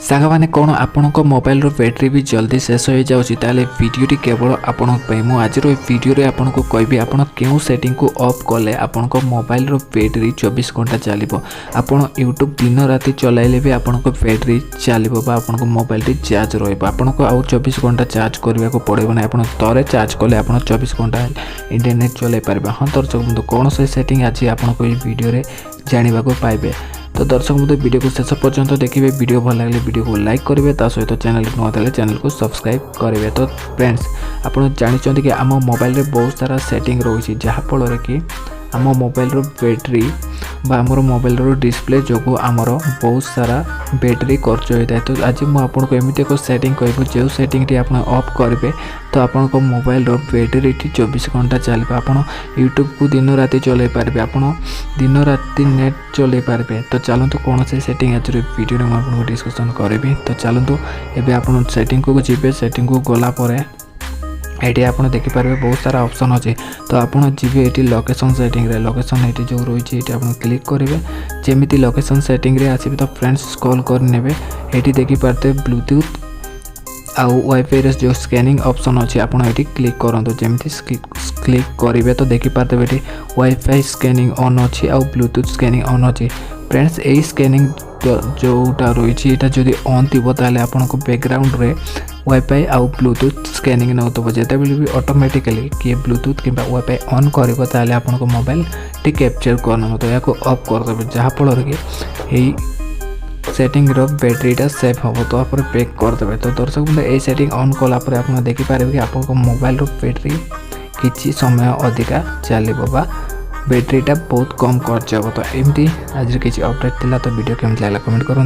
सांगने कौन आपण mobile battery भी जल्दी शेष हो जाऊँगी ताले वीडियोटी केवल आपण आज वीडियो आपन को कहबी आपण क्यों सेटिंग को ऑफ कले आपण मोबाइल बैटेरी 24 घंटा चलो आपण यूट्यूब दिन राति चलाइले भी आपण बैटेरी चलो आपण मोबाइल चार्ज रहा को आउ 24 घंटा चार्ज करने को पड़े ना आप थे चार्ज कले आप 24 घंटा इंटरनेट चलाई पारे। हाँ दर्शक बंधु कौन से सेटिंग आज आपको ये वीडियो जानवा पाइबे। तो दर्शक बंधु वीडियो को शेष पर्यंत देखिए। वीडियो भल लगे वीडियो को लाइक करेंगे सहित चैनल नुआ चैनल को सब्सक्राइब करेंगे। तो फ्रेंड्स आप जानते कि आम मोबाइल रे बहुत सारा सेटिंग रही जहाँफल कि आम मोबाइल बैटेरी आमर मोबाइल डिस्प्ले जो आमर बहुत सारा बैटेरी खर्च होता है। तो आज मुझे एमती एक सेटिंग कह जो सेटिंग आप ऑफ करेंगे तो आपण मोबाइल बैटेरी 24 घंटा चलो आप यूट्यूब को दिन राति चलाई पारे आप दिन राति नेट चलाई पारे। तो चलतु कौन से सेटिंग आज वीडियो में आपको डिस्कसन करी। तो चलतु एवं आप सेटिंग को जी सेटिंग को गलापर ये आप देखिपारे बहुत सारा ऑप्शन अच्छे। तो आप जी ये लोकेशन सेटिंग रे लोकेशन ये जो रही है आप क्लिक करेंगे जमी लोकेशन सेटिंग रे आसबे। तो फ्रेंड्स स्क्रॉल करने ये देखिपारे ब्लूटूथ आउ वाईफाई रे जो स्कैनिंग ऑप्शन अच्छे आप क्लिक करूँ जमी क्लिक करेंगे तो देखिपारे ये वाईफाई स्कैनिंग ऑन अच्छी आउ ब्लूटूथ स्कैनिंग ऑन अच्छी। फ्रेंड्स यही स्कैनिंग जोटा रही है जदि ऑन थी ताले आपन को बैकग्राउंड रे वाईफाई आउ ब्लूटूथ स्कैनिंग नौतब जिते भी ऑटोमेटिकली किए ब्लूटूथ कि वाईफाई ऑन कर आपन को मोबाइल टी कैप्चर करना तो या ऑफ करदे जहाँफल कि यही सेटिंग बैटेरीटा सेफ हम तो आप पैक करदे। तो दर्शक बंधु ये सेटिंग ऑन कलापर आप देखिपारे कि आपन मोबाइल बैटेरी किसी समय अधिका चलो बैटेरीटा बहुत कम खर्च हो। तो एमती आज किसी अपडेट थिला। तो वीडियो केमती लागला कमेंट करूँ।